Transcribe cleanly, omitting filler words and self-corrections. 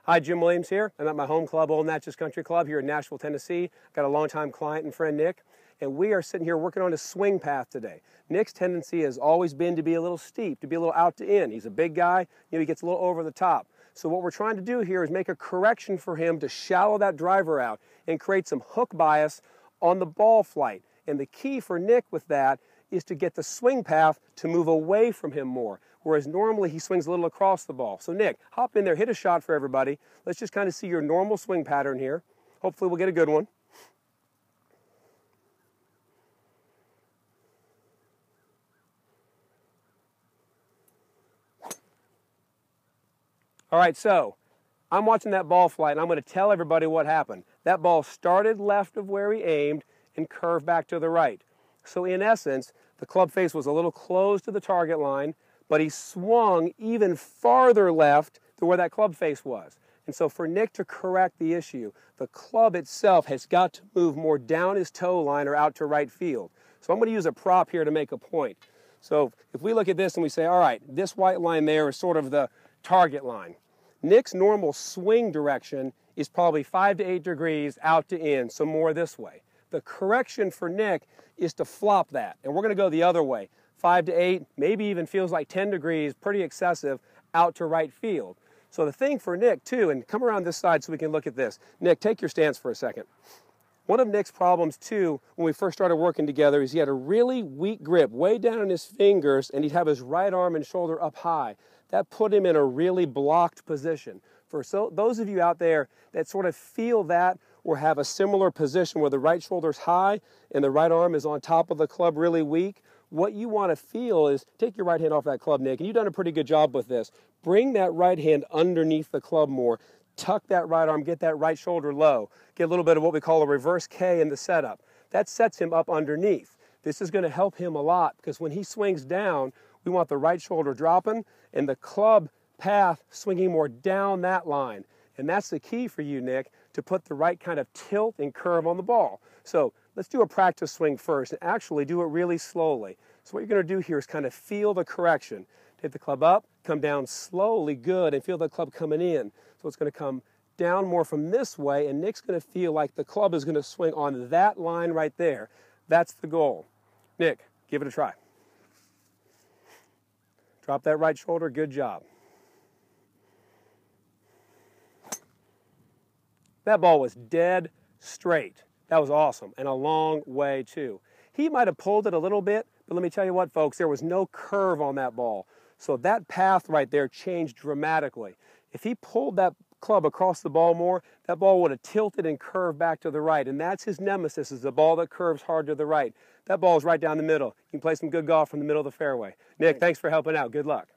Hi, Jim Williams here. I'm at my home club, Old Natchez Country Club here in Nashville, Tennessee. Got a longtime client and friend, Nick, and we are sitting here working on his swing path today. Nick's tendency has always been to be a little steep, to be a little out to in. He's a big guy, he gets a little over the top. So what we're trying to do here is make a correction for him to shallow that driver out and create some hook bias on the ball flight. And the key for Nick with that is to get the swing path to move away from him more, whereas normally he swings a little across the ball. So Nick, hop in there, hit a shot for everybody. Let's just kind of see your normal swing pattern here. Hopefully we'll get a good one. All right, so I'm watching that ball flight, and I'm going to tell everybody what happened. That ball started left of where he aimed and curved back to the right. So in essence, the club face was a little close to the target line, but he swung even farther left than where that club face was. And so for Nick to correct the issue, the club itself has got to move more down his toe line or out to right field. So I'm going to use a prop here to make a point. So if we look at this and we say, all right, this white line there is sort of the target line. Nick's normal swing direction is probably 5 to 8 degrees out to in, so more this way. The correction for Nick is to flop that, and we're going to go the other way. 5 to 8, maybe even feels like 10 degrees, pretty excessive, out to right field. So the thing for Nick, too, and come around this side so we can look at this. Nick, take your stance for a second. One of Nick's problems, too, when we first started working together is he had a really weak grip way down in his fingers, and he'd have his right arm and shoulder up high. That put him in a really blocked position. For those of you out there that sort of feel that or have a similar position where the right shoulder's high and the right arm is on top of the club really weak, what you want to feel is take your right hand off that club, Nick, and you've done a pretty good job with this. Bring that right hand underneath the club more. Tuck that right arm, get that right shoulder low. Get a little bit of what we call a reverse K in the setup. That sets him up underneath. This is going to help him a lot because when he swings down, we want the right shoulder dropping and the club path swinging more down that line. And that's the key for you, Nick, to put the right kind of tilt and curve on the ball. So let's do a practice swing first and actually do it really slowly. So what you're going to do here is kind of feel the correction. Take the club up, come down slowly, good, and feel the club coming in. So it's going to come down more from this way, and Nick's going to feel like the club is going to swing on that line right there. That's the goal. Nick, give it a try. Drop that right shoulder, good job. That ball was dead straight. That was awesome, and a long way too. He might have pulled it a little bit, but let me tell you what, folks, there was no curve on that ball. So that path right there changed dramatically. If he pulled that club across the ball more, that ball would have tilted and curved back to the right, and that's his nemesis, is the ball that curves hard to the right. That ball is right down the middle. You can play some good golf from the middle of the fairway. Nick, thanks for helping out. Good luck.